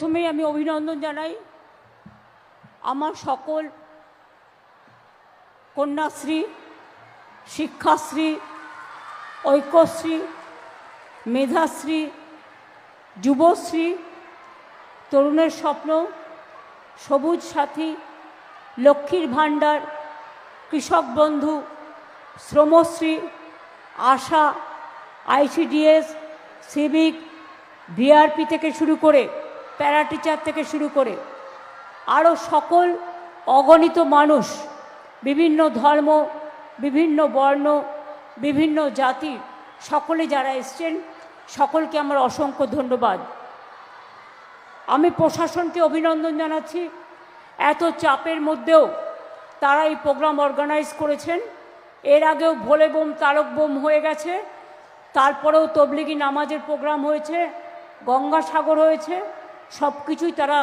প্রথমেই আমি অভিনন্দন জানাই আমার সকল কন্যাশ্রী, শিক্ষাশ্রী, ঐক্যশ্রী, মেধাশ্রী, যুবশ্রী, তরুণের স্বপ্ন, সবুজ সাথী, লক্ষ্মীর ভাণ্ডার, কৃষক বন্ধু, শ্রমশ্রী, আশা, আইসিডিএস, সিভিক, ভিআরপি থেকে শুরু করে প্যারা টিচার থেকে শুরু করে আরও সকল অগণিত মানুষ, বিভিন্ন ধর্ম, বিভিন্ন বর্ণ, বিভিন্ন জাতি, সকলে যারা এসছেন সকলকে আমার অসংখ্য ধন্যবাদ। আমি প্রশাসনকে অভিনন্দন জানাচ্ছি, এত চাপের মধ্যেও তারা এই প্রোগ্রাম অর্গানাইজ করেছেন। এর আগেও ভোলে বোম তারক বোম হয়ে গেছে, তারপরেও তবলিগি নামাজের প্রোগ্রাম হয়েছে, গঙ্গাসাগর হয়েছে, সব কিছুই তারা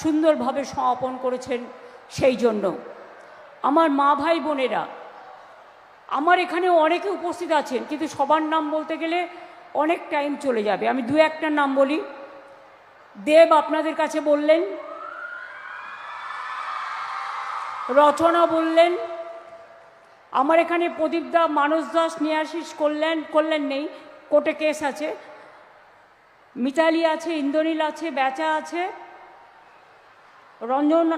সুন্দরভাবে সমাপন করেছেন। সেই জন্য আমার মা ভাই বোনেরা, আমার এখানে অনেকে উপস্থিত আছেন, কিন্তু সবার নাম বলতে গেলে অনেক টাইম চলে যাবে। আমি দু একটা নাম বলি। দেব আপনাদের কাছে বললেন, রচনা বললেন, আমার এখানে প্রদীপ দা, মানস দাস, নিয়াশিস করলেন নেই, কোর্টে কেস আছে, মিতালি আছে, ইন্দ্রনীল আছে, বেচা আছে, রঞ্জন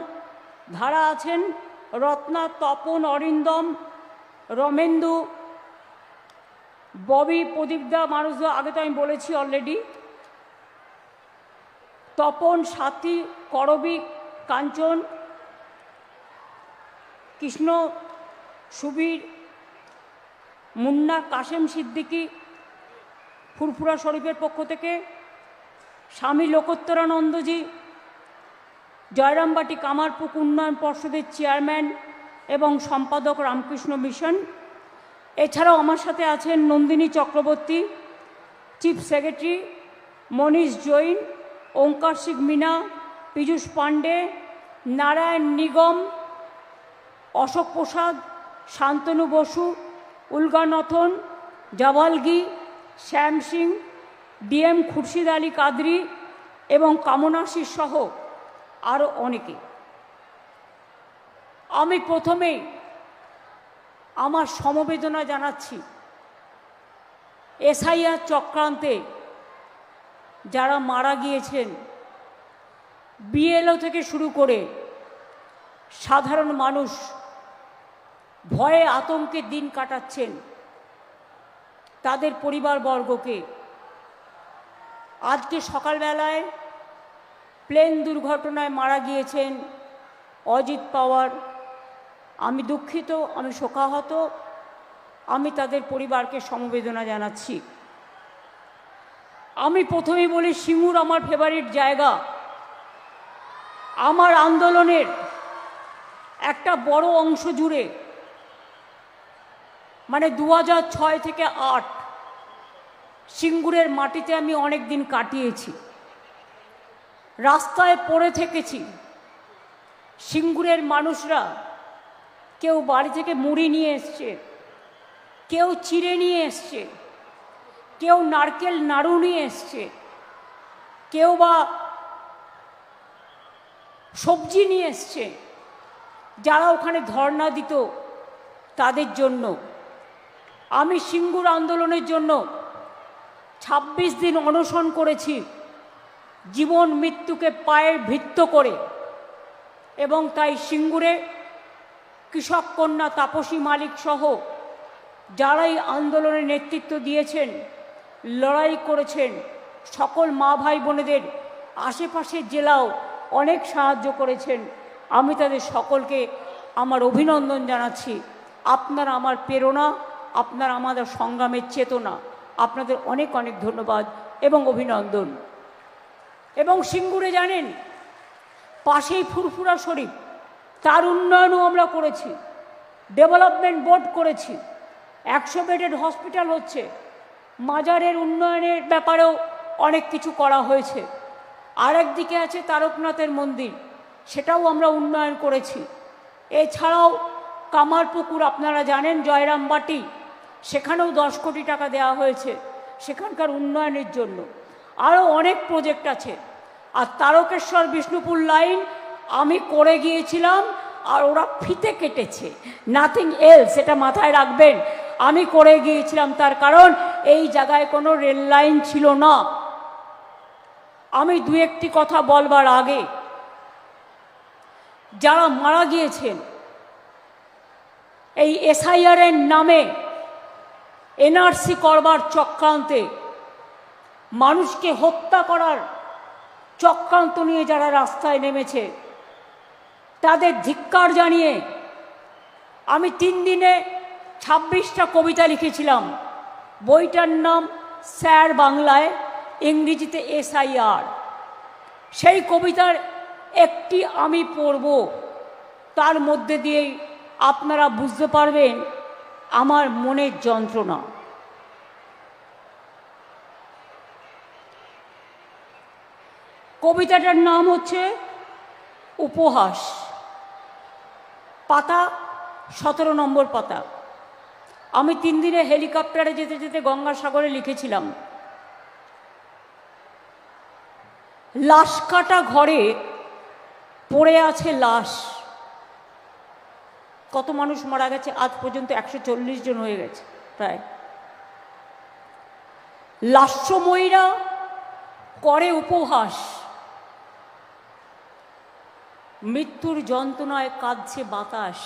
ধারা আছেন, রত্না, তপন, অরিন্দম, রমেন্দু, ববি, প্রদীপদা, মানুষদা, আগে তো আমি বলেছি অলরেডি, তপন, সাথী, করবী, কাঞ্চন, কৃষ্ণ, সুবীর, মুন্না, কাশেম সিদ্দিকী, ফুরফুরা শরীফের পক্ষ থেকে, স্বামী লোকোত্তরানন্দজি, জয়রামবাটি কামারপুক উন্নয়ন পর্ষদের চেয়ারম্যান এবং সম্পাদক রামকৃষ্ণ মিশন। এছাড়াও আমার সাথে আছেন নন্দিনী চক্রবর্তী, চিফ সেক্রেটারি, মনীষ জৈন, ওঙ্কার সিং মিনা, পীযূষ পাণ্ডে, নারায়ণ নিগম, অশোক প্রসাদ, শান্তনু বসু, উলগানথন, জাভালগি, শ্যাম সিং, ডিএম খুরশিদ আলী কাদরি এবং কামনাশী সহ আরও অনেকে। আমি প্রথমেই আমার সমবেদনা জানাচ্ছি এসআইআর চক্রান্তে যারা মারা গিয়েছেন, বিএলও থেকে শুরু করে সাধারণ মানুষ ভয়ে আতঙ্কে দিন কাটাচ্ছেন, তাদের পরিবারবর্গকে। আজকে সকালবেলায় প্লেন দুর্ঘটনায় মারা গিয়েছেন অজিত পাওয়ার। আমি দুঃখিত, আমি শোকাহত, আমি তাদের পরিবারকে সমবেদনা জানাচ্ছি। আমি প্রথমেই বলি, সিঙ্গুর আমার ফেভারিট জায়গা। আমার আন্দোলনের একটা বড় অংশ জুড়ে, মানে 2006 থেকে 8, সিঙ্গুরের মাটিতে আমি অনেক দিন কাটিয়েছি, রাস্তায় পড়ে থেকেছি। সিঙ্গুরের মানুষরা কেউ বাড়ি থেকে মুড়ি নিয়ে এসছে, কেউ চিড়ে নিয়ে এসছে, কেউ নারকেল নাড়ু নিয়ে এসছে, কেউ বা সবজি নিয়ে এসছে, যারা ওখানে ধর্ণা দিত তাদের জন্য। আমি সিঙ্গুর আন্দোলনের জন্য 26 দিন অনশন করেছি, জীবন মৃত্যুকে পায়ে ভিত্ত করে। এবং তাই সিঙ্গুরে কৃষক কন্যা তাপসী মালিক সহ যারাই আন্দোলনে নেতৃত্ব দিয়েছেন, লড়াই করেছেন, সকল মা ভাই বোনেদের, আশেপাশের জেলাও অনেক সাহায্য করেছেন, আমি তাদের সকলকে আমার অভিনন্দন জানাচ্ছি। আপনারা আমার প্রেরণা, আপনারা আমাদের সংগ্রামের চেতনা, আপনাদের অনেক অনেক ধন্যবাদ এবং অভিনন্দন। এবং সিঙ্গুরে জানেন, পাশেই ফুরফুরা শরীফ, তার উন্নয়নও আমরা করেছি, ডেভেলপমেন্ট বোর্ড করেছি, 100 বেডের হসপিটাল হচ্ছে, মাজারের উন্নয়নের ব্যাপারেও অনেক কিছু করা হয়েছে। আরেকদিকে আছে তারকনাথের মন্দির, সেটাও আমরা উন্নয়ন করেছি। এছাড়াও কামারপুকুর আপনারা জানেন, জয়রামবাটি, সেখানেও 10 কোটি টাকা দেওয়া হয়েছে সেখানকার উন্নয়নের জন্য। আরও অনেক প্রজেক্ট আছে। আর তারকেশ্বর বিষ্ণুপুর লাইন আমি করে গিয়েছিলাম, আর ওরা ফিতে কেটেছে, নাথিং এলস, এটা মাথায় রাখবেন। আমি করে গিয়েছিলাম, তার কারণ এই জায়গায় কোনো রেল লাইন ছিল না। আমি দু একটি কথা বলবার আগে, যারা মারা গিয়েছেন এই এসআইআর এর নামে, এনআরসি করবার চক্রান্তে, মানুষকে হত্যা করার চক্রান্ত নিয়ে যারা রাস্তায় নেমেছে, তাদের ধিক্কার জানিয়ে আমি 3 দিনে 26টা কবিতা লিখেছিলাম। বইটার নাম স্যার বাংলায়, ইংরেজিতে এসআইআর। সেই কবিতার একটি আমি পড়ব, তার মধ্যে দিয়েই আপনারা বুঝতে পারবেন আমার মনের যন্ত্রণা। কবিতাটার নাম হচ্ছে উপহাস, পাতা 17 নম্বর পাতা। আমি 3 দিনে হেলিকপ্টারে যেতে যেতে গঙ্গাসাগরে লিখেছিলাম, লাশ কাটা ঘরে পড়ে আছে লাশ। কত মানুষ মারা গেছে আজ পর্যন্ত? 140 জন হয়ে গেছে প্রায়। লাস্যময়ীরা করে উপহাস, মৃত্যুর যন্ত্রণায় কাঁদছে বাতাস।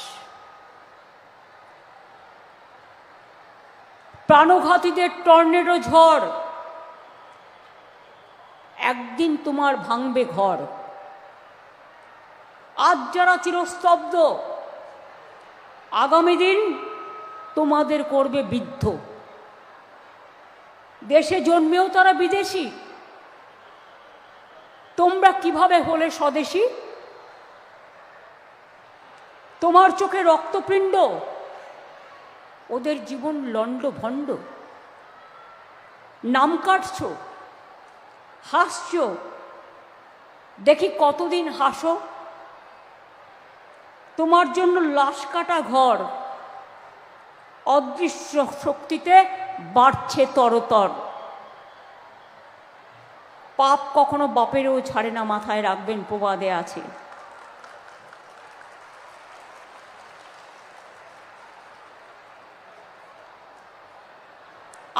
প্রাণঘাতীদের টর্নেডো ঝড়, একদিন তোমার ভাঙবে ঘর। আজ যারা চিরস্তব্ধ, আগামী দিন তোমাদের করবে বিদ্ধ। দেশে জন্মেও তারা বিদেশি, তোমরা কিভাবে হলে স্বদেশী? তোমার চোখে রক্তপিণ্ড, ওদের জীবন লণ্ড ভণ্ড। নাম কাটছ, হাসছ, দেখি কতদিন হাসো। তোমার জন্য লাশ কাটা ঘর, অদৃশ্য শক্তিতে বাড়ছে তরতর। পাপ কখনো বাপেরও ছাড়ে না, মাথায় রাখবেন, প্রবাদে আছে।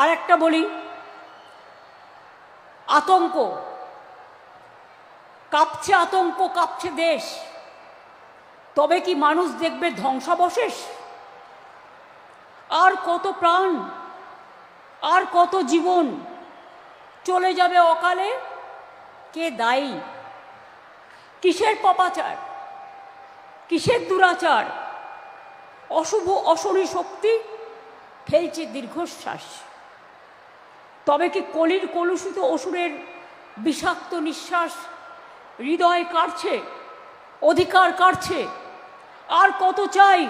আর একটা বলি, আতঙ্ক কাঁপছে, আতঙ্ক কাঁপছে দেশ। তবে কি মানুষ দেখবে ধ্বংসাবশেষ? আর কত প্রাণ, আর কত জীবন চলে যাবে অকালে? কে দায়ী? কিসের পাপাচার, কিসের দুরাচার? অশুভ অশরী শক্তি ফেলছে দীর্ঘশ্বাস। তবে কি কলির কলুষিত অসুরের বিষাক্ত নিঃশ্বাস হৃদয় কাটছে, অধিকার কাটছে? আর কত চাই?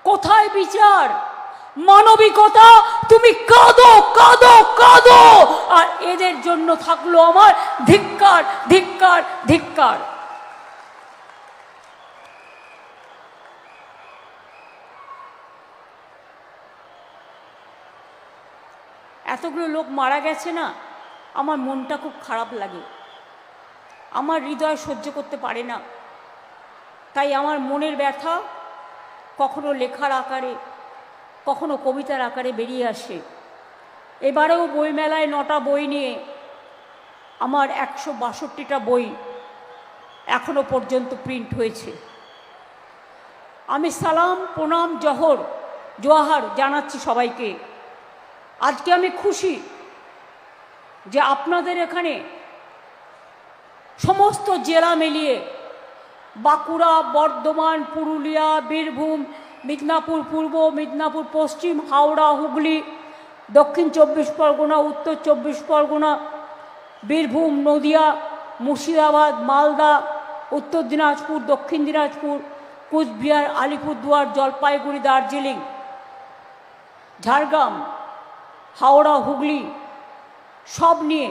কোথায় বিচার, মানবিকতা? তুমি কাঁদো কাঁদো কাঁদো, আর এদের জন্য থাকলো আমার ধিক্কার ধিক্কার ধিক্কার। এতগুলো লোক মারা গেছে না, আমার মনটা খুব খারাপ লাগে, আমার হৃদয় সহ্য করতে পারে না। তাই আমার মনের ব্যথা কখনো লেখার আকারে, কখনো কবিতার আকারে বেরিয়ে আসে। এবারেও বইমেলায় 9টা বই নিয়ে আমার 162টা বই এখনো পর্যন্ত প্রিন্ট হয়েছে। আমি সালাম, প্রণাম, জোহার জানাচ্ছি সবাইকে। আজকে আমি খুশি যে আপনাদের এখানে সমস্ত জেলা মিলিয়ে, বাঁকুড়া, বর্ধমান, পুরুলিয়া, বীরভূম, মিদনাপুর পূর্ব, মিদনাপুর পশ্চিম, হাওড়া, হুগলি, দক্ষিণ 24 পরগনা, উত্তর 24 পরগনা, বীরভূম, নদিয়া, মুর্শিদাবাদ, মালদা, উত্তর দিনাজপুর, দক্ষিণ দিনাজপুর, কুচবিহার, আলিপুরদুয়ার, জলপাইগুড়ি, দার্জিলিং, ঝাড়গ্রাম, হাওড়া, হুগলি সব নিয়ে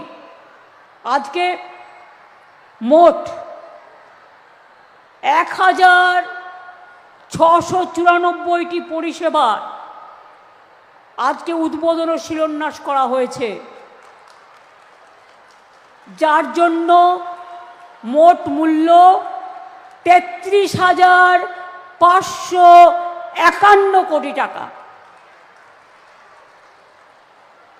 আজকে মোট 1694টি পরিষেবা আজকে উদ্বোধন ও শিলান্যাস করা হয়েছে, যার জন্য মোট মূল্য 33,551 কোটি টাকা।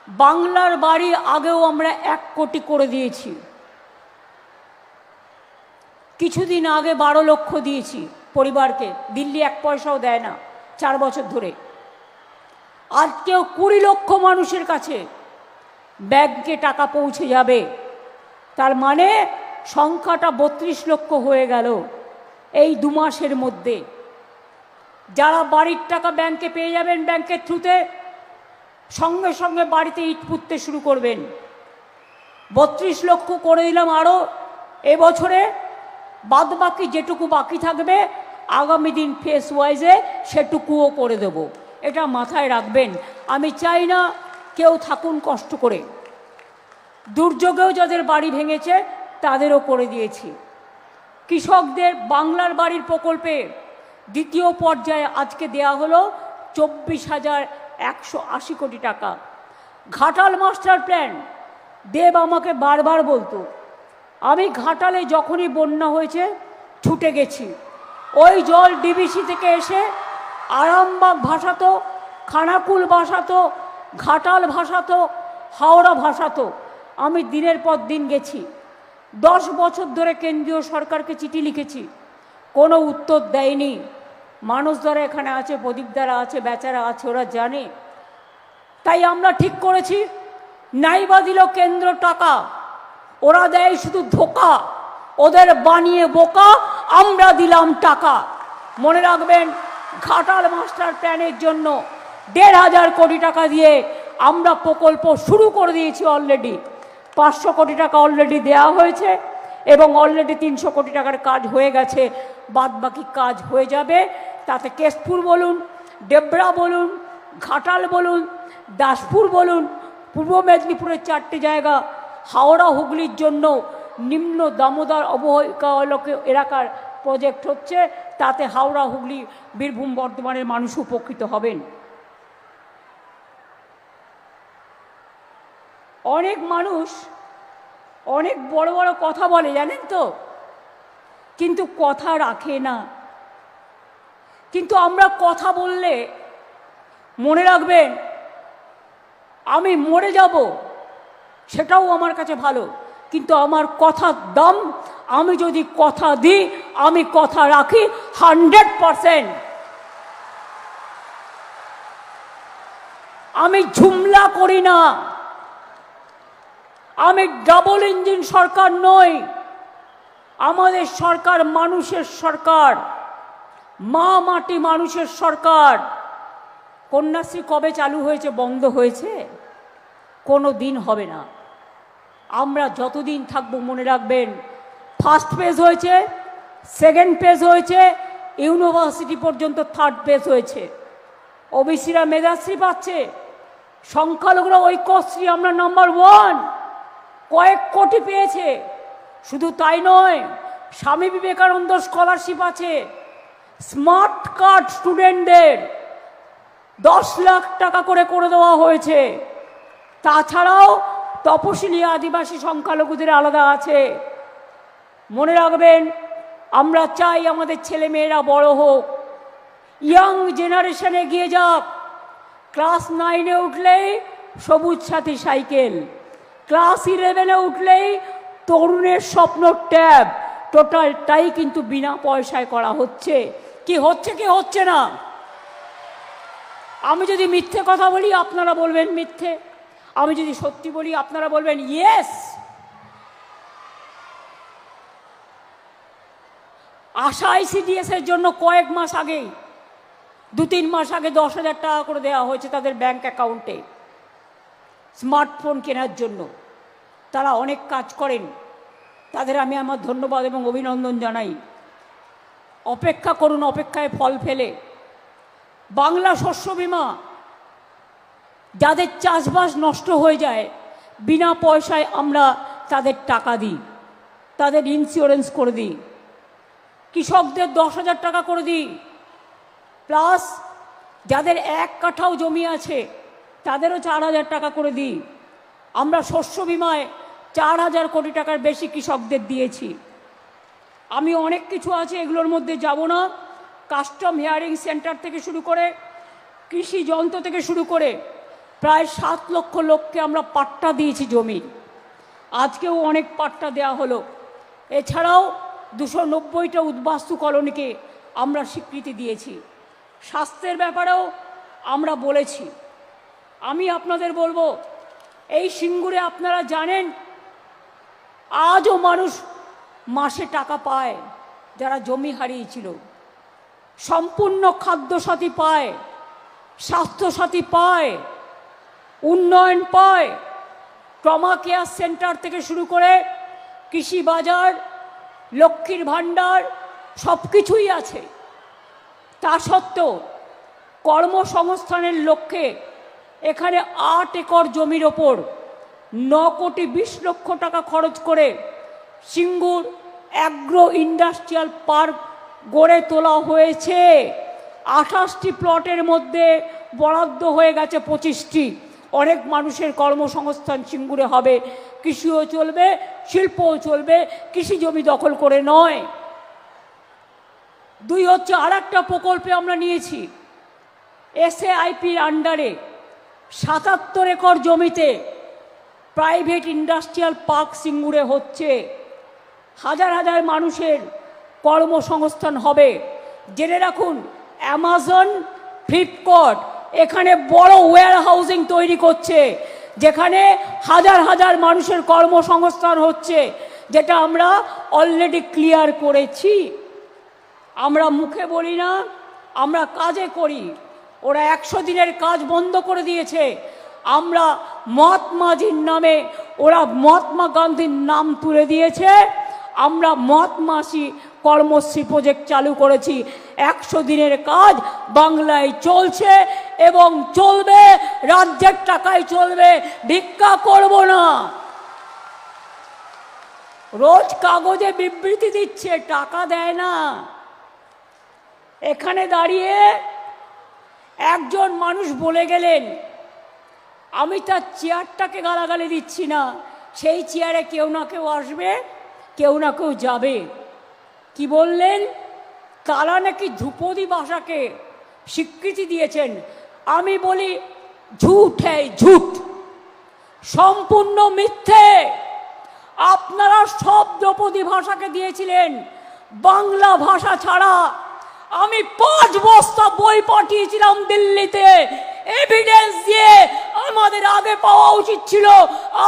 বাংলার বাড়ি আগেও আমরা 1 কোটি করে দিয়েছি, কিছুদিন আগে 12 লক্ষ দিয়েছি পরিবারকে, দিল্লি 1 পয়সাও দেয় না 4 বছর ধরে। আজকেও 20 লক্ষ মানুষের কাছে ব্যাংকে টাকা পৌঁছে যাবে, তার মানে সংখ্যাটা 32 লক্ষ হয়ে গেল এই 2 মাসের মধ্যে। যারা বাড়ির টাকা ব্যাংকে পেয়ে যাবেন ব্যাংকের থ্রুতে, সঙ্গে সঙ্গে বাড়িতে ইট পুঁততে শুরু করবেন। 32 লক্ষ করে দিলাম আরও এবছরে, বাদ বাকি যেটুকু বাকি থাকবে আগামী দিন ফেস ওয়াইজে সেটুকুও করে দেব, এটা মাথায় রাখবেন। আমি চাই না কেউ থাকুন কষ্ট করে। দুর্যোগেও যাদের বাড়ি ভেঙেছে তাদেরও করে দিয়েছি। কৃষকদের বাংলার বাড়ির প্রকল্পে দ্বিতীয় পর্যায়ে আজকে দেয়া হলো 24,180 কোটি টাকা। ঘাটাল মাস্টার প্ল্যান, দেব আমাকে বারবার বলতো, আমি ঘাটালে যখনই বন্যা হয়েছে ছুটে গেছি। ওই জল ডিবিসি থেকে এসে আরামবাগ ভাসাতো, খানাকুল ভাসাতো, ঘাটাল ভাসাতো, হাওড়া ভাসাতো। আমি দিনের পর দিন গেছি। 10 বছর ধরে কেন্দ্রীয় সরকারকে চিঠি লিখেছি, কোনো উত্তর দেয়নি। মানুষ দ্বারা এখানে আছে, প্রদীপ দ্বারা আছে, বেচারা আছে, ওরা জানে। তাই আমরা ঠিক করেছি, নাইবা দিল কেন্দ্র টাকা, ওরা দেয় শুধু ধোকা, ওদের বানিয়ে বোকা, আমরা দিলাম টাকা। মনে রাখবেন, ঘাটাল মাস্টার প্ল্যানের জন্য 1,500 কোটি টাকা দিয়ে আমরা প্রকল্প শুরু করে দিয়েছি অলরেডি। 500 কোটি টাকা অলরেডি দেওয়া হয়েছে এবং অলরেডি 300 কোটি টাকার কাজ হয়ে গেছে, বাদ বাকি কাজ হয়ে যাবে। তাতে কেশপুর বলুন, ডেবরা বলুন, ঘাটাল বলুন, দাসপুর বলুন, পূর্ব মেদিনীপুরের 4টে জায়গা, হাওড়া হুগলির জন্য নিম্ন দামোদর অববাহিকা এলাকার প্রজেক্ট হচ্ছে, তাতে হাওড়া হুগলি বীরভূম বর্ধমানের মানুষ উপকৃত হবেন। অনেক মানুষ অনেক বড় বড় কথা বলে জানেন তো, কিন্তু কথা রাখে না। কিন্তু আমরা কথা বললে মনে রাখবেন, আমি মরে যাব সেটাও আমার কাছে ভালো, কিন্তু আমার কথার দাম, আমি যদি কথা দিই, আমি কথা রাখি 100%। আমি ঝুমলা করি না। আমি ডাবল ইঞ্জিন সরকার নই। আমাদের সরকার মানুষের সরকার, মা মাটি মানুষের সরকার। কন্যাশ্রী কবে চালু হয়েছে, বন্ধ হয়েছে? কোনো দিন হবে না। আমরা যতদিন থাকবো মনে রাখবেন, ফার্স্ট ফেজ হয়েছে, সেকেন্ড ফেজ হয়েছে, ইউনিভার্সিটি পর্যন্ত থার্ড ফেজ হয়েছে। ওবিসিরা মেধাশ্রী পাচ্ছে, সংখ্যালঘুরা ঐক্যশ্রী, আমরা নাম্বার 1, কয়েক কোটি পেয়েছে। শুধু তাই নয়, স্বামী বিবেকানন্দ স্কলারশিপ আছে, স্মার্ট কার্ড স্টুডেন্টদের 10 লাখ টাকা করে দেওয়া হয়েছে। তাছাড়াও তপশিলি আদিবাসী সংখ্যালঘুদের আলাদা আছে। মনে রাখবেন, আমরা চাই আমাদের ছেলে মেয়েরা বড় হোক, ইয়াং জেনারেশনে এগিয়ে যাক। ক্লাস 9-এ উঠলেই সবুজ সাথী সাইকেল, ক্লাস 11-এ উঠলেই তরুণের স্বপ্ন ট্যাব, টোটালটাই কিন্তু বিনা পয়সায় করা হচ্ছে। কি হচ্ছে কি হচ্ছে না? আমি যদি মিথ্যে কথা বলি আপনারা বলবেন মিথ্যে, আমি যদি সত্যি বলি আপনারা বলবেন ইয়েস। আশা আইসিডিএস এর জন্য কয়েক মাস আগেই, 2-3 মাস আগে 10,000 টাকা করে দেওয়া হয়েছে তাদের ব্যাংক অ্যাকাউন্টে স্মার্টফোন কেনার জন্য। তারা অনেক কাজ করেন, তাদের আমি আমার ধন্যবাদ এবং অভিনন্দন জানাই। অপেক্ষা করুন, অপেক্ষায় ফল ফেলে। বাংলা শস্য বীমা, যাদের চাষবাস নষ্ট হয়ে যায় বিনা পয়সায় আমরা তাদের টাকা দিই, তাদের ইন্স্যুরেন্স করে দিই। কৃষকদের 10,000 টাকা করে দিই, প্লাস যাদের 1 কাঠাও জমি আছে তাদেরও 4,000 টাকা করে দিই। আমরা শস্য বিমায় 4,000 কোটি টাকার বেশি কৃষকদের দিয়েছি। আমি অনেক কিছু আছে, এগুলোর মধ্যে যাব না। কাস্টম হিয়ারিং সেন্টার থেকে শুরু করে কৃষি যন্ত্র থেকে শুরু করে প্রায় 7 লক্ষ লোককে আমরা পাট্টা দিয়েছি জমি। আজকেও অনেক পাট্টা দেওয়া হলো। এছাড়াও 290টা উদ্বাস্তু কলোনিকে আমরা স্বীকৃতি দিয়েছি। স্বাস্থ্যের ব্যাপারেও আমরা বলেছি। আমি আপনাদের বলবো, এই সিঙ্গুরে আপনারা জানেন আজও মানুষ মাসে টাকা পায় যারা জমি হারিয়েছিল, সম্পূর্ণ খাদ্যসাথী পায়, স্বাস্থ্যসাথী পায়, উন্নয়ন পায়, ট্রমা কেয়ার সেন্টার থেকে শুরু করে কৃষি বাজার, লক্ষ্মীর ভাণ্ডার সব কিছুই আছে। তা সত্ত্বেও কর্মসংস্থানের লক্ষ্যে এখানে 8 একর জমির ওপর 9 কোটি 20 লক্ষ টাকা খরচ করে সিঙ্গুর অ্যাগ্রো ইন্ডাস্ট্রিয়াল পার্ক গড়ে তোলা হয়েছে। 28টি প্লটের মধ্যে বরাদ্দ হয়ে গেছে 25টি। অনেক মানুষের কর্মসংস্থান সিঙ্গুরে হবে, কৃষিও চলবে, শিল্পও চলবে, কৃষি জমি দখল করে নয়। 2 হচ্ছে আর একটা প্রকল্পে আমরা নিয়েছি, এসএআইপির আন্ডারে 77 একর জমিতে প্রাইভেট ইন্ডাস্ট্রিয়াল পার্ক সিঙ্গুরে হচ্ছে। হাজার হাজার মানুষের কর্মসংস্থান হবে। জেনে রাখুন, অ্যামাজন, ফ্লিপকার্ট এখানে বড় ওয়্যার হাউজিং তৈরি করছে, যেখানে হাজার হাজার মানুষের কর্মসংস্থান হচ্ছে, যেটা আমরা অলরেডি ক্লিয়ার করেছি। আমরা মুখে বলি না, আমরা কাজে করি। ওরা 100 দিনের কাজ বন্ধ করে দিয়েছে। আমরা মহাত্মাজির নামে, ওরা মহাত্মা গান্ধীর নাম তুলে দিয়েছে, আমরা মহাত্মাসী কর্মশ্রী প্রজেক্ট চালু করেছি। 100 দিনের কাজ বাংলায় চলছে এবং চলবে, রাজ্যের টাকায় চলবে, ভিক্ষা করব না। রোজ কাগজে বিবৃতি দিচ্ছে, টাকা দেয় না। এখানে দাঁড়িয়ে একজন মানুষ বলে গেলেন, আমি তার চেয়ারটাকে গালাগালি দিচ্ছি না, সেই চেয়ারে কেউ না কেউ আসবে, কেউ না কেউ যাবে। কি বললেন? তারা নাকি ধ্রুপদী ভাষাকে স্বীকৃতি দিয়েছেন। আমি বলি ঝুট, হ্যাঁ ঝুট, সম্পূর্ণ মিথ্যে। আপনারা সব ধ্রুপদী ভাষাকে দিয়েছিলেন, বাংলা ভাষা ছাড়া। আমি 5 বস্তা বই পাঠিয়েছিলাম দিল্লিতে, এভিডেন্স দিয়ে। আমাদের আগে পাওয়া উচিত ছিল,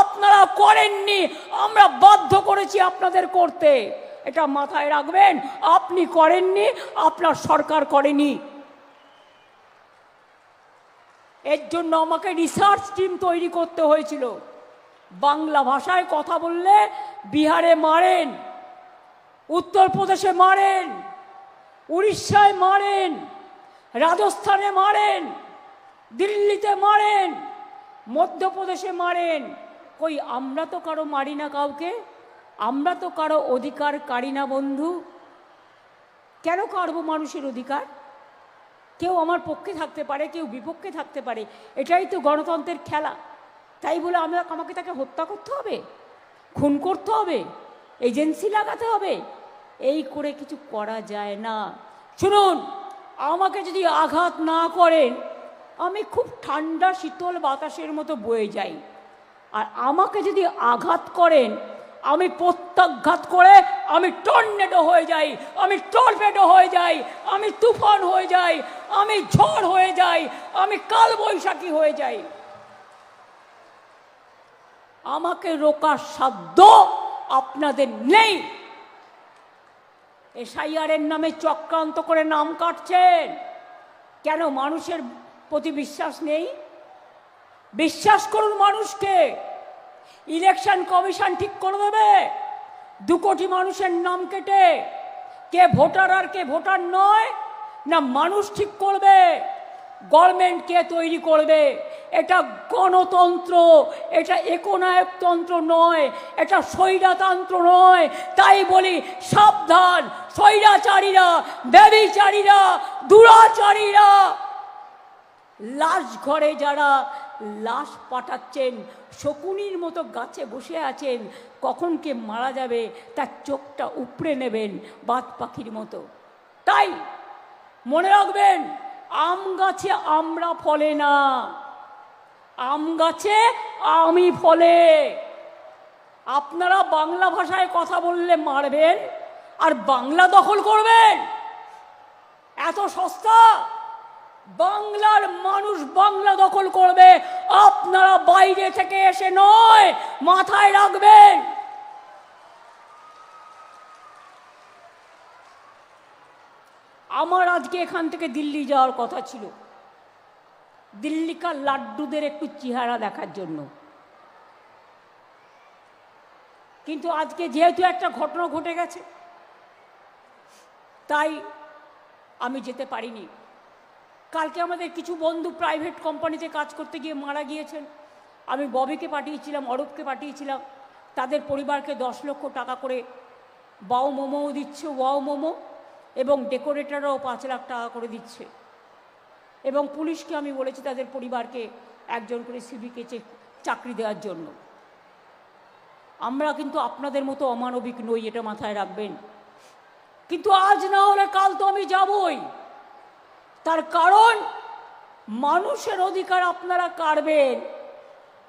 আপনারা করেননি, আমরা বাধ্য করেছি আপনাদের করতে। এটা মাথায় রাখবেন, আপনি করেননি, আপনার সরকার করেনি। এর জন্য আমাকে রিসার্চ টিম তৈরি করতে হয়েছিল। বাংলা ভাষায় কথা বললে বিহারে মারেন, উত্তরপ্রদেশে মারেন, উড়িষ্যায় মারেন, রাজস্থানে মারেন, দিল্লিতে মারেন, মধ্যপ্রদেশে মারেন। কই আমরা তো কারো মারি না কাউকে, আমরা তো কারো অধিকার কারি না বন্ধু। কেন কারবো মানুষের অধিকার? কেউ আমার পক্ষে থাকতে পারে, কেউ বিপক্ষে থাকতে পারে, এটাই তো গণতন্ত্রের খেলা। তাই বলে আমাকে তাকে হত্যা করতে হবে, খুন করতে হবে, এজেন্সি লাগাতে হবে? এই করে কিছু করা যায় না। শুনুন, আমাকে যদি আঘাত না করেন, আমি খুব ঠান্ডা শীতল বাতাসের মতো বয়ে যাই। আর আমাকে যদি আঘাত করেন, আমি প্রত্যাঘাত করে আমি টর্নেডো হয়ে যাই, আমি টর্পেডো হয়ে যাই, আমি তুফান হয়ে যাই, আমি ঝড় হয়ে যাই, আমি কালবৈশাখী হয়ে যাই। আমাকে রোকার সাধ্য আপনাদের নেই। এসআইআরের নামে চক্রান্ত করে নাম কাটছেন কেন? মানুষের প্রতি বিশ্বাস নেই? বিশ্বাস করুন মানুষকে। ইলেকশন কমিশন ঠিক করে দেবে 2 কোটি মানুষের নাম কেটে কে ভোটার আর কে ভোটার নয়, না মানুষ ঠিক করবে। গভর্নমেন্ট কে তৈরি করবে? এটা গণতন্ত্র, এটা একনায়কতন্ত্র নয়, এটা স্বৈরতন্ত্র নয়। তাই বলি সাবধান, স্বৈরাচারীরা, ব্যভিচারীরা, দুরাচারীরা, লাশ ঘরে যারা লাশ পাঠাচ্ছেন, শকুনির মতো গাছে বসে আছেন, কখন কে মারা যাবে তার চোখটা উপড়ে নেবেন বাদ পাখির মতো। তাই মনে রাখবেন, আম গাছে আমরা ফলে না, আম গাছে আমি ফলে। আপনারা বাংলা ভাষায় কথা বললে মারবেন আর বাংলা দখল করবেন, এত সস্তা? বাংলার মানুষ বাংলা দখল করবে, আপনারা বাইরে থেকে এসে নয়, মাথায় রাখবেন। আমার আজকে এখান থেকে দিল্লি যাওয়ার কথা ছিল, দিল্লিকার লাড্ডুদের একটু চেহারা দেখার জন্য, কিন্তু আজকে যেহেতু একটা ঘটনা ঘটে গেছে তাই আমি যেতে পারিনি। কালকে আমাদের কিছু বন্ধু প্রাইভেট কোম্পানিতে কাজ করতে গিয়ে মারা গিয়েছেন। আমি ববিকে পাঠিয়েছিলাম, অরূপকে পাঠিয়েছিলাম, তাদের পরিবারকে 10 লক্ষ টাকা করে বাউ মোমোও দিচ্ছে, ওয়াও মোমো, এবং ডেকোরেটরও 5 লাখ টাকা করে দিচ্ছে। এবং পুলিশকে আমি বলেছি তাদের পরিবারকে একজন করে সিভিকে চাকরি দেওয়ার জন্য। আমরা কিন্তু আপনাদের মতো অমানবিক নই, এটা মাথায় রাখবেন। কিন্তু আজ না হলে কাল তো আমি যাবই, তার কারণ মানুষের অধিকার আপনারা কাড়বেন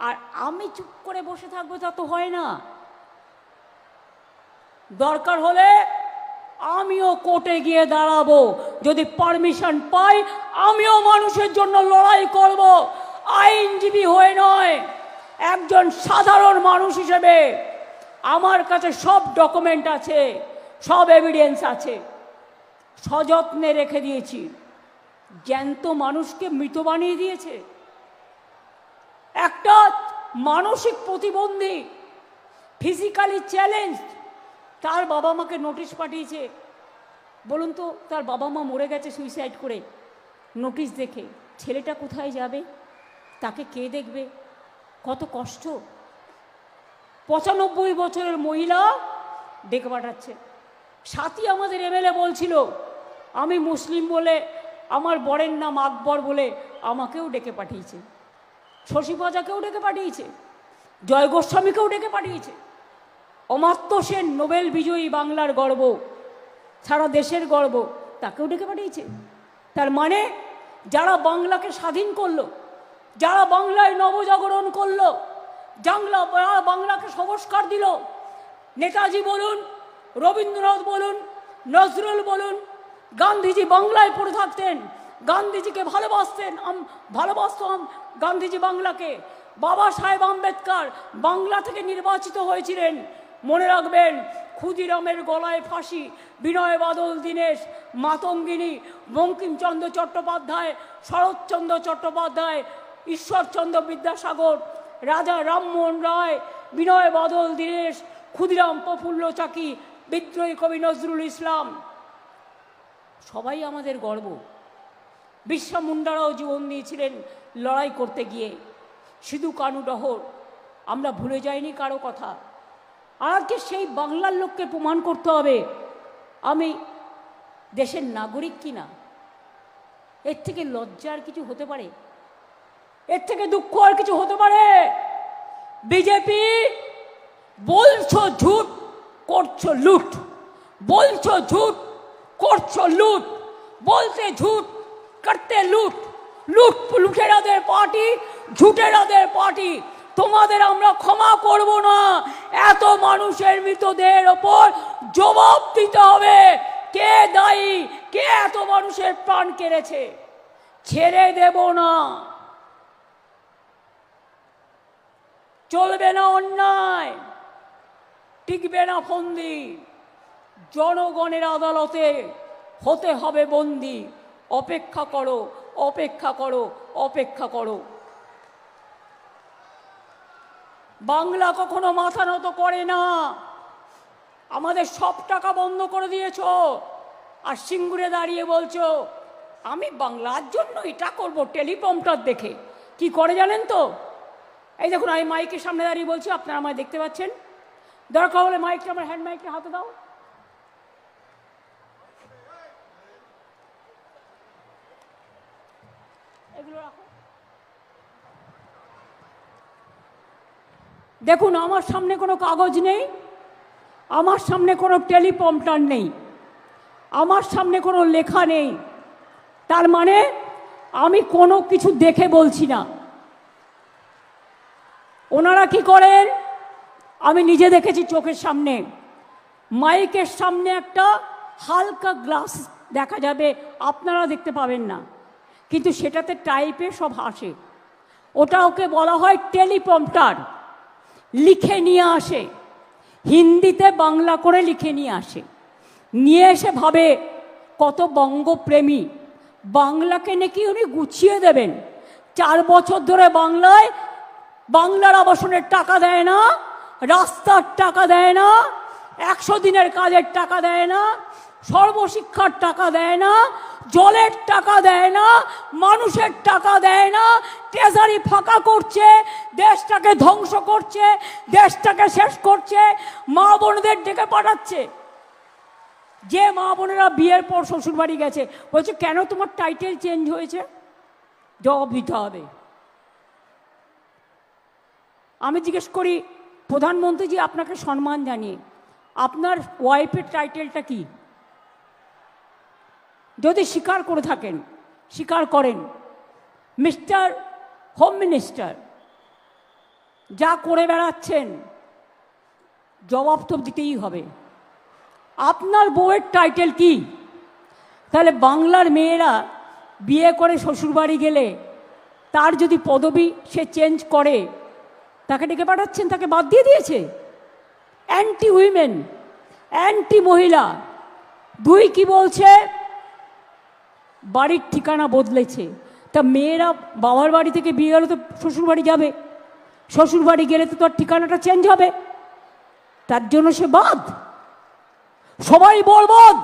আর আমি চুপ করে বসে থাকবো, তা তো হয় না। দরকার হলে আমিও কোর্টে গিয়ে দাঁড়াবো, যদি পারমিশন পাই আমিও মানুষের জন্য লড়াই করব, আইনজীবী হয়ে নয়, একজন সাধারণ মানুষ হিসেবে। আমার কাছে সব ডকুমেন্ট আছে, সব এভিডেন্স আছে, সযত্নে রেখে দিয়েছি। জ্যান্ত মানুষকে মৃত বানিয়ে দিয়েছে। একটা মানসিক প্রতিবন্ধী, ফিজিক্যালি চ্যালেঞ্জ, তার বাবা মাকে নোটিশ পাঠিয়েছে। বলুন তো, তার বাবা মা মরে গেছে সুইসাইড করে, নোটিশ দেখে ছেলেটা কোথায় যাবে, তাকে কে দেখবে, কত কষ্ট। 95 বছরের মহিলা ডেকে পাঠাচ্ছে। সাথী আমাদের এমএলএ বলছিল, আমি মুসলিম বলে, আমার বরের নাম আকবর বলে আমাকেও ডেকে পাঠিয়েছে, শশী পাজাকেও ডেকে পাঠিয়েছে, জয় গোস্বামীকেও ডেকে পাঠিয়েছে। অমাত্য সেন, নোবেল বিজয়ী, বাংলার গর্ব, সারা দেশের গর্ব, তাকেও ডেকে পাঠিয়েছে। তার মানে যারা বাংলাকে স্বাধীন করলো, যারা বাংলায় নবজাগরণ করলো, যারা বাংলাকে সংস্কার দিল, নেতাজি বলুন, রবীন্দ্রনাথ বলুন, নজরুল বলুন, গান্ধীজি বাংলায় পড়ে থাকতেন, গান্ধীজিকে ভালোবাসতাম গান্ধীজি বাংলাকে। বাবা সাহেব আম্বেদকর বাংলা থেকে নির্বাচিত হয়েছিলেন। মনে রাখবেন, ক্ষুদিরামের গলায় ফাঁসি, বিনয় বাদল দীনেশ, মাতঙ্গিনী, বঙ্কিমচন্দ্র চট্টোপাধ্যায়, শরৎচন্দ্র চট্টোপাধ্যায়, ঈশ্বরচন্দ্র বিদ্যাসাগর, রাজা রামমোহন রায়, বিনয় বাদল দীনেশ, ক্ষুদিরাম প্রফুল্ল চাকি, বিদ্রোহী কবি নজরুল ইসলাম, সবাই আমাদের গর্ব। বিরসা মুন্ডারাও জীবন দিয়েছিলেন লড়াই করতে গিয়ে। সিধু কানু ডহর, আমরা ভুলে যাইনি কারো কথা। আজকে সেই বাংলার লোককে প্রমাণ করতে হবে আমি দেশের নাগরিক কিনা। এর থেকে লজ্জার কিছু হতে পারে? এর থেকে দুঃখ আর কিছু হতে পারে? বিজেপি বলছো ঝুট, করছো লুট, বলছো ঝুট, করছো লুট, বলতে ঝুট, করতে লুট, লুটেরাদের পার্টি, ঝুটেরাদের পার্টি। তোমাদের আমরা ক্ষমা করব না। এত মানুষের মৃতদেহের ওপর জবাব দিতে হবে, কে দায়ী, কে এত মানুষের প্রাণ কেড়েছে। ছেড়ে দেব না, চলবে না অন্যায়, টিকবে না ফন্দি। জনগণের আদালতে হতে হবে বন্দী। অপেক্ষা করো, অপেক্ষা করো, অপেক্ষা করো। বাংলা কখনো মাথা নত করে না। আমাদের সব টাকা বন্ধ করে দিয়েছ, আর সিঙ্গুরে দাঁড়িয়ে বলছো আমি বাংলার জন্য এটা করবো টেলিপ্রম্পটার দেখে। কি করে জানেন তো? এই দেখুন, আমি মাইকের সামনে দাঁড়িয়ে বলছি, আপনারা আমায় দেখতে পাচ্ছেন। দরকার হলে মাইকটা, আমার হ্যান্ড মাইকটা হাতে দাও। এগুলো রাখো। দেখুন, আমার সামনে কোনো কাগজ নেই, আমার সামনে কোনো টেলিপ্রম্পটার নেই, আমার সামনে কোনো লেখা নেই। তার মানে আমি কোনো কিছু দেখে বলছি না। ওনারা কি করেন আমি নিজে দেখেছি চোখের সামনে। মাইকের সামনে একটা হালকা গ্লাস দেখা যাবে, আপনারা দেখতে পাবেন না, কিন্তু সেটাতে টাইপে সব হাসে। ওকে বলা হয় টেলিপ্রম্পটার। লিখে নিয়ে আসে, হিন্দিতে বাংলা করে লিখে নিয়ে আসে, নিয়ে এসে ভাবে কত বঙ্গপ্রেমী, বাংলাকে নাকি উনি গুছিয়ে দেবেন। 4 বছর ধরে বাংলার আবাসনের টাকা দেয় না, রাস্তার টাকা দেয় না, 100 দিনের কাজের টাকা দেয় না, সর্বশিক্ষার টাকা দেয় না, জলের টাকা দেয় না, মানুষের টাকা দেয় না, ট্রেজারি ফাঁকা করছে, দেশটাকে ধ্বংস করছে, দেশটাকে শেষ করছে, মা বোনদের ডেকে পাঠাচ্ছে। যে মা বোনেরা বিয়ের পর শ্বশুরবাড়ি গেছে বলছে, কেন তোমার টাইটেল চেঞ্জ হয়েছে? জবাব দিতে হবে। আমি জিজ্ঞেস করি, প্রধানমন্ত্রীজি আপনাকে সম্মান জানিয়ে আপনার ওয়াইফের টাইটেলটা কি? যদি স্বীকার করে থাকেন, স্বীকার করেন, মিস্টার হোম মিনিস্টার যা করে বেড়াচ্ছেন, জবাব তো দিতেই হবে। আপনার বউয়ের টাইটেল কি? তাহলে বাংলার মেয়েরা বিয়ে করে শ্বশুরবাড়ি গেলে তার যদি পদবি সে চেঞ্জ করে, তাকে ডেকে পাঠাচ্ছেন, তাকে বাদ দিয়ে দিয়েছে। অ্যান্টি উইমেন, অ্যান্টি মহিলা। 2 কি বলছে? বাড়ির ঠিকানা বদলেছে। তা মেয়েরা বাবার বাড়ি থেকে বিয়ে গেলে তো শ্বশুরবাড়ি যাবে, শ্বশুরবাড়ি গেলে তো তার ঠিকানাটা চেঞ্জ হবে, তার জন্য সে বাদ। সবাই বলবদ,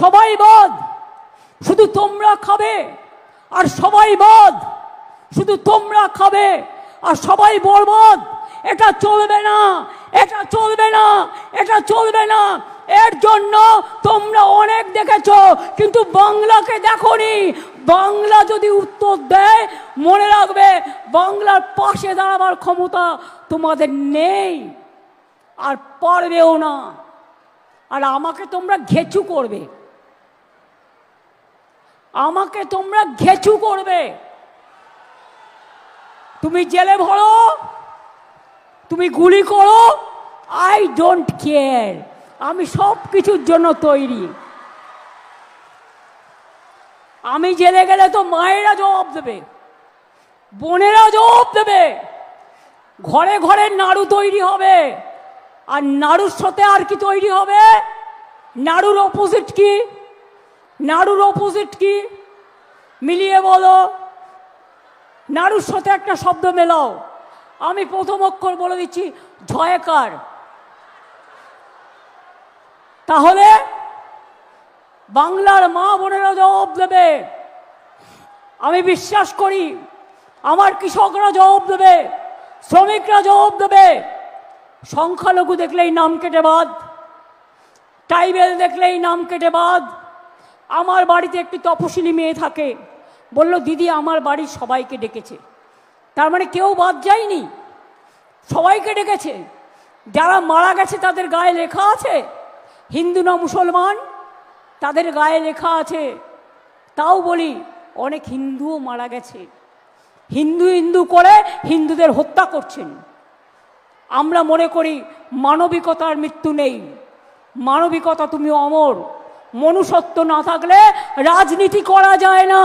সবাই বদ, শুধু তোমরা খাবে আর সবাই বদ, শুধু তোমরা খাবে আর সবাই বলবদ। এটা চলবে না, এটা চলবে না, এটা চলবে না। এর জন্য তোমরা অনেক দেখেছো, কিন্তু বাংলাকে দেখোনি। বাংলা যদি উত্তর দেয়, মনে রাখবে বাংলার পাশে দাঁড়াবার ক্ষমতা তোমাদের নেই আর পারবেও না। আর আমাকে তোমরা ঘেচু করবে, আমাকে তোমরা ঘেচু করবে। তুমি জেলে ভরো, তুমি গুলি করো, আই ডোন্ট কেয়ার। আমি সব কিছুর জন্য তৈরি। আমি জেলে গেলে তো মায়েরা জবাব দেবে, বোনেরা জবাব দেবে, ঘরে ঘরে নাড়ু তৈরি হবে। আর নাড়ুর সাথে আর কি তৈরি হবে? নাড়ুর অপোজিট কি? নাড়ুর অপোজিট কি? মিলিয়ে বলো। নাড়ুর সাথে একটা শব্দ মেলাও। আমি প্রথম অক্ষর বলে দিচ্ছি, ঝয়কার। তাহলে বাংলার মা বোনেরা জবাব দেবে। আমি বিশ্বাস করি আমার কৃষকরা জবাব দেবে, শ্রমিকরা জবাব দেবে। সংখ্যালঘু দেখলেই নাম কেটে বাদ, ট্রাইবেল দেখলেই নাম কেটে বাদ। আমার বাড়িতে একটি তপশিলি মেয়ে থাকে, বলল দিদি আমার বাড়ির সবাইকে ডেকেছে। তার মানে কেউ বাদ যায়নি, সবাইকে ডেকেছে। যারা মারা গেছে তাদের গায়ে লেখা আছে, হিন্দু না মুসলমান, তাদের গায়ে লেখা আছে। তাও বলি অনেক হিন্দুও মারা গেছে, হিন্দু হিন্দু করে হিন্দুদের হত্যা করছেন। আমরা মনে করি মানবিকতার মৃত্যু নেই। মানবিকতা তুমি অমর। মনুষ্যত্ব না থাকলে রাজনীতি করা যায় না।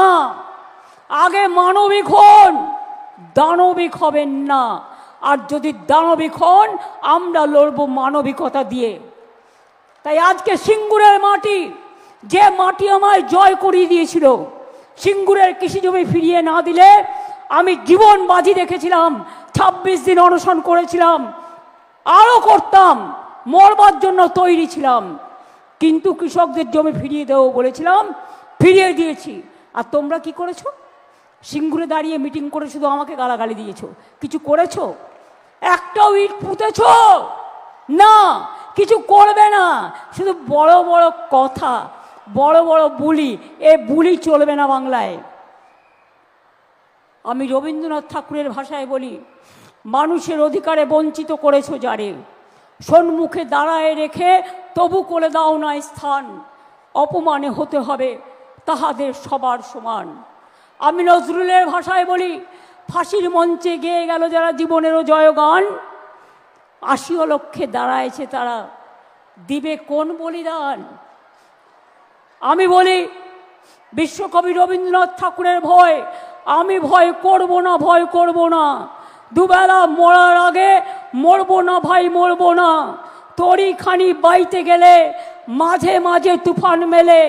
আগে মানবিক হন, দানবিক হবেন না। আর যদি দানবিক হন, আমরা লড়ব মানবিকতা দিয়ে। তাই আজকে সিঙ্গুরের মাটি, যে মাটি আমায় জয় করিয়ে দিয়েছিল, সিঙ্গুরের কৃষি জমি ফিরিয়ে না দিলে আমি জীবন বাজি রেখেছিলাম। 26 দিন অনশন করেছিলাম, আরো করতাম, মরবার জন্য তৈরি ছিলাম। কিন্তু কৃষকদের জমি ফিরিয়ে দেবো বলেছিলাম, ফিরিয়ে দিয়েছি। আর তোমরা কি করেছো? সিঙ্গুরে দাঁড়িয়ে মিটিং করে শুধু আমাকে গালাগালি দিয়েছো। কিছু করেছো? একটাও ইট পুঁতেছ না, কিছু করবে না। শুধু বড় বড় কথা, বড় বড় বুলি। এ বুলি চলবে না বাংলায়। আমি রবীন্দ্রনাথ ঠাকুরের ভাষায় বলি, মানুষের অধিকারে বঞ্চিত করেছো যারে, সম্মুখে দাঁড়ায় রেখে তবু করে দাও না স্থান, অপমানে হতে হবে তাহাদের সবার সমান। আমি নজরুলের ভাষায় বলি, ফাঁসির মঞ্চে গেয়ে গেল যারা জীবনেরও জয়গান, ৮০ লক্ষে দাঁড়ায়ছে তারা, দিবে কোন বলিদান? আমি বলি, বিশ্বকবি রবীন্দ্রনাথ ঠাকুরের ভয়, আমি ভয় করব না, ভয় করব না, দুবেলা মরার আগে মরব না ভাই, মরব না। তরি খানি বাইতে গেলে মাঝে মাঝে তুফান মেলে,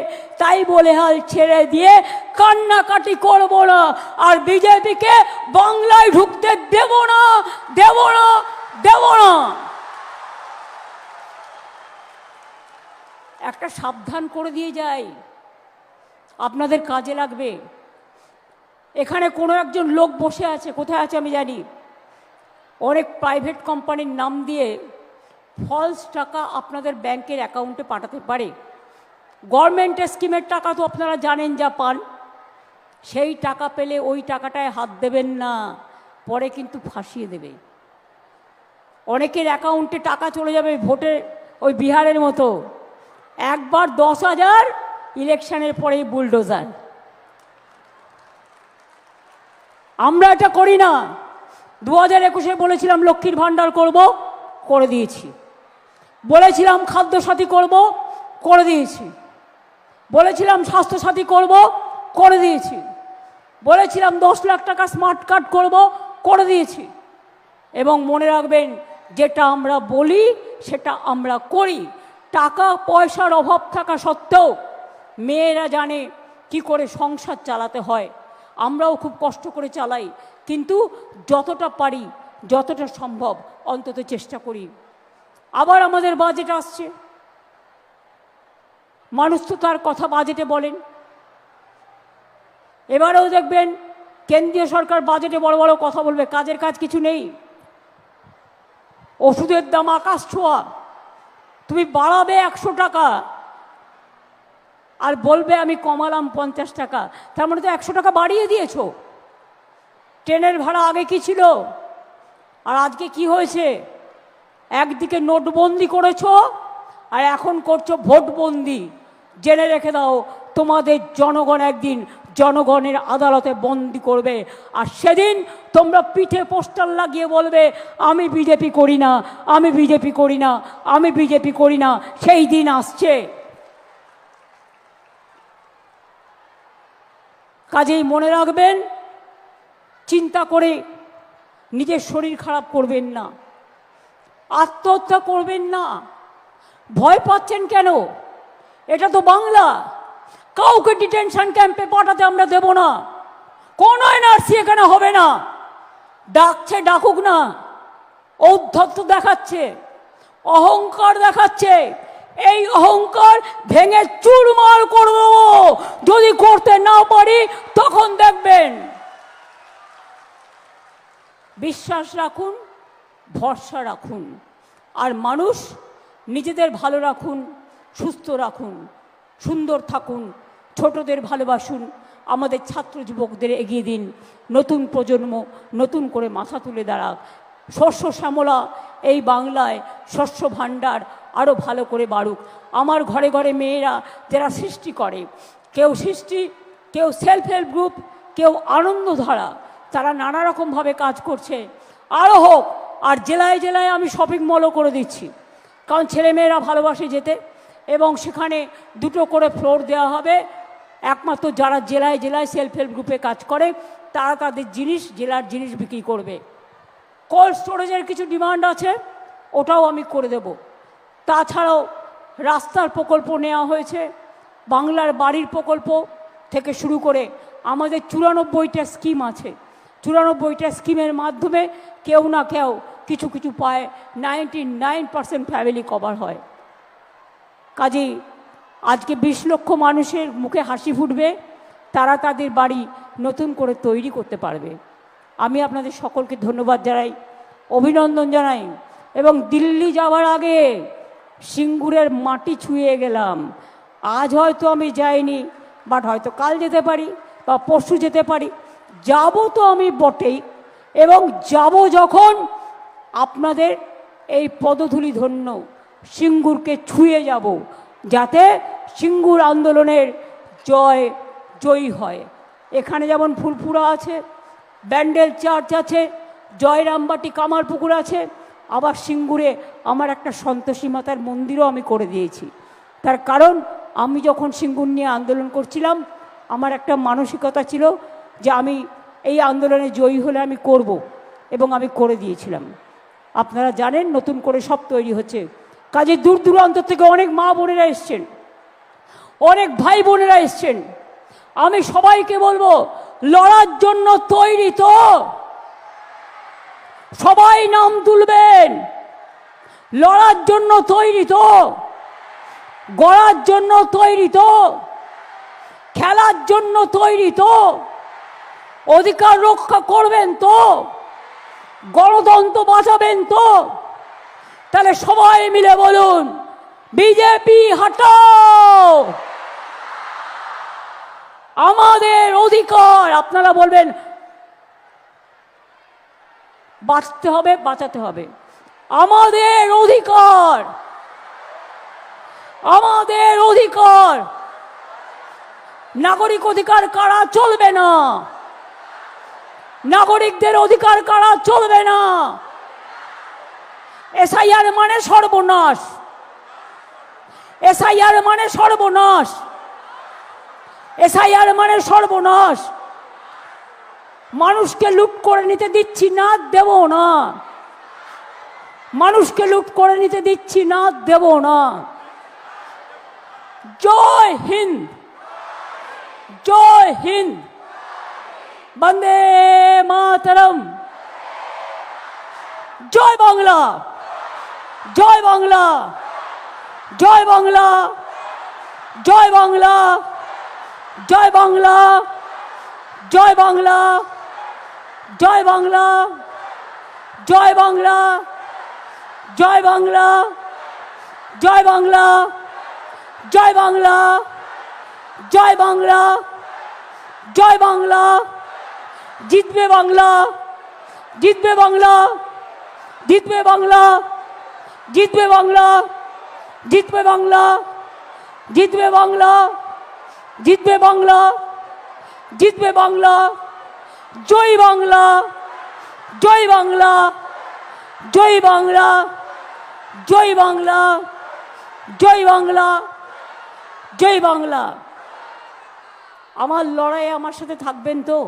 তাই বলে হাল ছেড়ে দিয়ে কান্নাকাটি করব না। আর বিজেপিকে বাংলায় ঢুকতে দেব না, দেব না, দেব না। একটা সাবধান করে দিয়ে যাই, আপনাদের কাজে লাগবে। এখানে কোনো একজন লোক বসে আছে, কোথায় আছে আমি জানি, অনেক প্রাইভেট কোম্পানির নাম দিয়ে ফলস টাকা আপনাদের ব্যাংকের অ্যাকাউন্টে পাঠাতে পারে। গভর্নমেন্টের স্কিমের টাকা তো আপনারা জানেন যা পান, সেই টাকা পেলে ওই টাকাটায় হাত দেবেন না, পরে কিন্তু ফাঁসিয়ে দেবে। অনেকের অ্যাকাউন্টে টাকা চলে যাবে ভোটে, ওই বিহারের মতো, একবার 10,000, ইলেকশনের পরেই বুলডোজার। আমরা এটা করি না। 2021-এ বলেছিলাম লক্ষ্মীর ভাণ্ডার করব, করে দিয়েছি। বলেছিলাম খাদ্যসাথী করব, করে দিয়েছি। বলেছিলাম স্বাস্থ্যসাথী করব, করে দিয়েছি। বলেছিলাম 10 লাখ টাকা স্মার্ট কার্ড করব, করে দিয়েছি। এবং মনে রাখবেন, যেটা আমরা বলি সেটা আমরা করি। টাকা পয়সার অভাব থাকা সত্ত্বেও মেয়েরা জানে কি করে সংসার চালাতে হয়, আমরাও খুব কষ্ট করে চালাই, কিন্তু যতটা পারি, যতটা সম্ভব অন্তত চেষ্টা করি। আবার আমাদের বাজেট আসছে, মানুষ তো তার কথা বাজেটে বলেন। এবারেও দেখবেন কেন্দ্রীয় সরকার বাজেটে বড় বড় কথা বলবে, কাজের কাজ কিছু নেই। ওষুধের দাম আকাশ ছোঁয়া, তুমি বাড়াবে 100 টাকা আর বলবে আমি কমালাম 50 টাকা, তার মানে তো 100 টাকা বাড়িয়ে দিয়েছো। ট্রেনের ভাড়া আগে কি ছিল আর আজকে কি হয়েছে? একদিকে নোটবন্দি করেছো আর এখন করছো ভোটবন্দি। জেনে রেখে দাও, তোমাদের জনগণ একদিন জনগণের আদালতে বন্দি করবে, আর সেদিন তোমরা পিঠে পোস্টার লাগিয়ে বলবে আমি বিজেপি করি না, আমি বিজেপি করি না, আমি বিজেপি করি না। সেই দিন আসছে। কাজেই মনে রাখবেন, চিন্তা করে নিজের শরীর খারাপ করবেন না, আত্মহত্যা করবেন না। ভয় পাচ্ছেন কেন? এটা তো বাংলা। কাউকে ডিটেনশন ক্যাম্পে পাঠাতে আমরা দেব না। কোন এনআরসি এখানে হবে না। ডাকছে ডাকুক না, ঔদ্ধত্য দেখাচ্ছে, অহংকার দেখাচ্ছে। এই অহংকার ভেঙে চুরমার করে দেবো। যদি করতে না পারি তখন দেখবেন। বিশ্বাস রাখুন, ভরসা রাখুন, আর মানুষ নিজেদের ভালো রাখুন, সুস্থ রাখুন, সুন্দর থাকুন, ছোটদের ভালোবাসুন, আমাদের ছাত্র যুবকদের এগিয়ে দিন। নতুন প্রজন্ম নতুন করে মাথা তুলে দাঁড়াক। শস্য শ্যামলা এই বাংলায়, শস্য ভাণ্ডার আরও ভালো করে বাড়ুক। আমার ঘরে ঘরে মেয়েরা যারা সৃষ্টি করে, কেউ সৃষ্টি, কেউ সেলফ হেল্প গ্রুপ, কেউ আনন্দধারা, তারা নানা রকমভাবে কাজ করছে। আরও হোক। আর জেলায় জেলায় আমি শপিং মলও করে দিচ্ছি, কারণ ছেলেমেয়েরা ভালোবাসে যেতে, এবং সেখানে 2টো করে ফ্লোর দেওয়া হবে। একমাত্র যারা জেলায় জেলায় সেলফ হেল্প গ্রুপে কাজ করে তারা তাদের জিনিস, জেলার জিনিস বিক্রি করবে। কোল্ড স্টোরেজের কিছু ডিমান্ড আছে, ওটাও আমি করে দেব। তাছাড়াও রাস্তার প্রকল্প নেওয়া হয়েছে, বাংলার বাড়ির প্রকল্প থেকে শুরু করে আমাদের 94টা স্কিম আছে। 94টা স্কিমের মাধ্যমে কেউ না কেউ কিছু কিছু পায়। 99% ফ্যামিলি কভার হয়। কাজেই আজকে 20 লক্ষ মানুষের মুখে হাসি ফুটবে, তারা তাদের বাড়ি নতুন করে তৈরি করতে পারবে। আমি আপনাদের সকলকে ধন্যবাদ জানাই, অভিনন্দন জানাই। এবং দিল্লি যাওয়ার আগে সিঙ্গুরের মাটি ছুঁয়ে গেলাম। আজ হয়তো আমি যাইনি, বাট হয়তো কাল যেতে পারি বা পরশু যেতে পারি। যাব তো আমি বটেই, এবং যাব যখন আপনাদের এই পদধূলি ধন্য সিঙ্গুরকে ছুঁয়ে যাব, যাতে সিঙ্গুর আন্দোলনের জয়ী হয়। এখানে যেমন ফুলপুরা আছে, ব্যান্ডেল চার্চ আছে, জয়রামবাটি কামারপুকুর আছে, আবার সিঙ্গুরে আমার একটা সন্তোষী মাতার মন্দিরও আমি করে দিয়েছি। তার কারণ আমি যখন সিঙ্গুর নিয়ে আন্দোলন করছিলাম, আমার একটা মানসিকতা ছিল যে আমি এই আন্দোলনে জয়ী হলে আমি করব, এবং আমি করে দিয়েছিলাম। আপনারা জানেন নতুন করে সব তৈরি হচ্ছে, কাজে দূর দূরান্ত থেকে অনেক মা বোনেরা এসছেন, অনেক ভাই বোনেরা এসছেন। আমি সবাইকে বলবো, লড়ার জন্য তৈরি তো? সবাই নাম তুলবেন। লড়ার জন্য তৈরি তো? গড়ার জন্য তৈরি তো? খেলার জন্য তৈরি তো? অধিকার রক্ষা করবেন তো? গণতন্ত্র বাঁচাবেন তো? তাহলে সবাই মিলে বলুন, বিজেপি হটাও। আমাদের অধিকার, আপনারা বলবেন বাঁচতে হবে, বাঁচাতে হবে। আমাদের অধিকার, আমাদের অধিকার। নাগরিক অধিকার কারা চলবে না, নাগরিকদের অধিকার কারা চলবে না। এসআইআর মানে সর্বনাশ, এসআইআর মানে সর্বনাশ, এসআইআর মানে সর্বনাশ। মানুষকে লুট করে নিতে দিচ্ছি না, দেব না। মানুষকে লুট করে নিতে দিচ্ছি না, দেব না। জয় হিন্দ, জয় হিন্দ, বন্দে মাতরম। জয় বাংলা, জয় বাংলা, জয় বাংলা, জয় বাংলা, জয় বাংলা, জয় বাংলা, জয় বাংলা, জয় বাংলা, জয় বাংলা, জয় বাংলা, জয় বাংলা, জয় বাংলা, জয় বাংলা। জিতবে বাংলা, জিতবে বাংলা, জিতবে বাংলা, জিতবে বাংলা, জিতবে বাংলা, জিতবে বাংলা, জিতবে বাংলা, জিতবে বাংলা। জয় বাংলা, জয় বাংলা, জয় বাংলা, জয় বাংলা, জয় বাংলা, জয় বাংলা। আমার লড়াইয়ে আমার সাথে থাকবেন তো?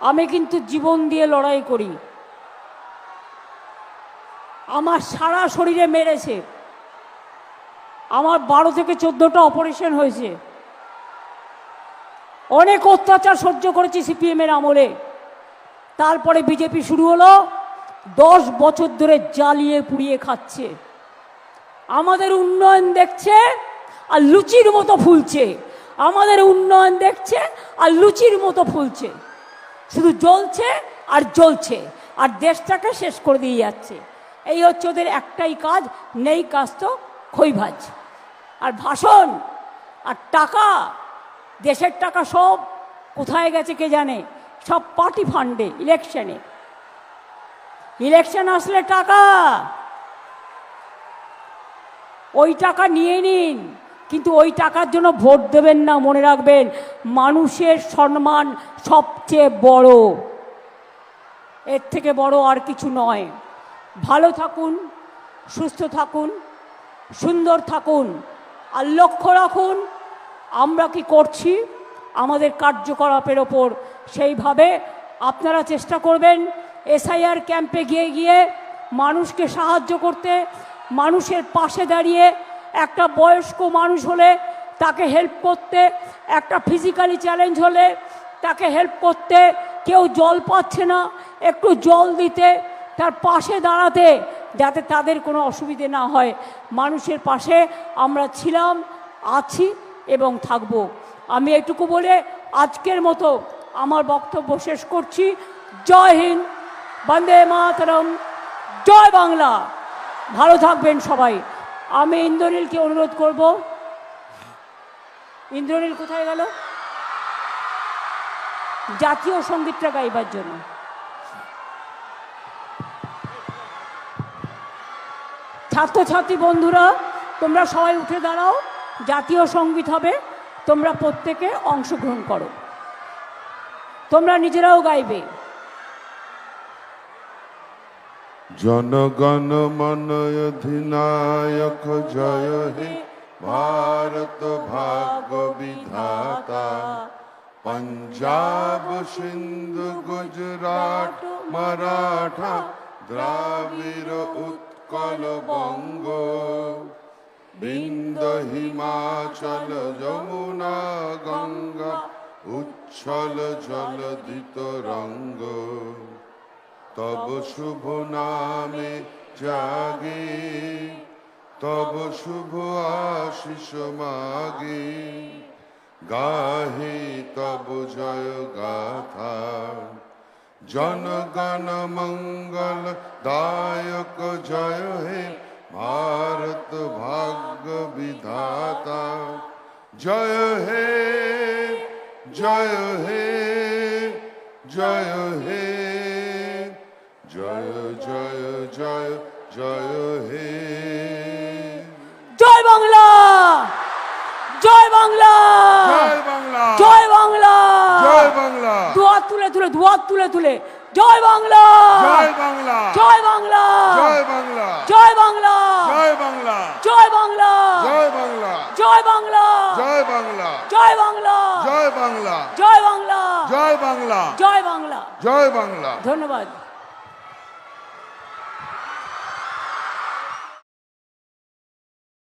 আমি কিন্তু জীবন দিয়ে লড়াই করি। আমার সারা শরীরে মেরেছে। আমার 12 থেকে 14টা অপারেশন হয়েছে। অনেক অত্যাচার সহ্য করেছি সিপিএমের আমলে। তারপরে বিজেপি শুরু হলো, 10 বছর ধরে জ্বালিয়ে পুড়িয়ে খাচ্ছে। আমাদের উন্নয়ন দেখছে আর লুচির মতো ফুলছে, আমাদের উন্নয়ন দেখছে আর লুচির মতো ফুলছে। শুধু জ্বলছে আর জ্বলছে, আর দেশটাকে শেষ করে দিয়ে যাচ্ছে। এই হচ্ছে ওদের একটাই কাজ, নেই কাজ তো খইভাজ আর ভাষণ আর টাকা। দেশের টাকা সব কোথায় গেছে কে জানে, সব পার্টি ফান্ডে, ইলেকশনে। ইলেকশন আসলে টাকা, ওই টাকা নিয়ে নিন, কিন্তু ওই টাকার জন্য ভোট দেবেন না। মনে রাখবেন, মানুষের সম্মান সবচেয়ে বড়, এর থেকে বড় আর কিছু নয়। ভালো থাকুন, সুস্থ থাকুন, সুন্দর থাকুন, আর লক্ষ্য রাখুন আমরা কি করছি আমাদের কার্যকলাপের ওপর। সেইভাবে আপনারা চেষ্টা করবেন এসআইআর ক্যাম্পে গিয়ে গিয়ে মানুষকে সাহায্য করতে, মানুষের পাশে দাঁড়িয়ে। একটা বয়স্ক মানুষ হলে তাকে হেল্প করতে, একটা ফিজিক্যালি চ্যালেঞ্জ হলে তাকে হেল্প করতে, কেউ জল পাচ্ছে না একটু জল দিতে, তার পাশে দাঁড়াতে, যাতে তাদের কোনো অসুবিধে না হয়। মানুষের পাশে আমরা ছিলাম, আছি এবং থাকব। আমি এটুকু বলে আজকের মতো আমার বক্তব্য শেষ করছি। জয় হিন্দ, বন্দে মাতরম, জয় বাংলা। ভালো থাকবেন সবাই। আমি ইন্দ্রনীলকে অনুরোধ করব। ইন্দ্রনীল কোথায় গেল? জাতীয় সঙ্গীতটা গাইবার জন্য। ছাত্রছাত্রী বন্ধুরা, তোমরা সবাই উঠে দাঁড়াও, জাতীয় সঙ্গীত হবে, তোমরা প্রত্যেকে অংশগ্রহণ করো, তোমরা নিজেরাও গাইবে। জনগণ মন অধিনায়ক জয় হে ভারত ভাগ্য বিধাতা, पंजाब सिंधु गुजरात मराठा द्राविड़ उत्कल बंग, बिंद हिमाचल यमुना गंगा उच्छल जलधित रंग, तब शुभ नामे जागे तब शुभ आशीष मागे, गाहे तब जय गाथा, जनगण मंगल दायक जय हे भारत भाग्य विधाता, जय हे जय हे जय हे जय जय जय जय हे। জয় বাংলা, জয় বাংলা, জয় বাংলা, জয় বাংলা, জয় বাংলা, দুহাত তুলে তুলে, দুহাত তুলে তুলে, জয় বাংলা, জয় বাংলা, জয় বাংলা, জয় বাংলা, জয় বাংলা, জয় বাংলা, জয় বাংলা, জয় বাংলা, জয় বাংলা, জয় বাংলা, জয় বাংলা, জয় বাংলা, জয় বাংলা, জয় বাংলা, জয় বাংলা। জয় বাংলা। ধন্যবাদ।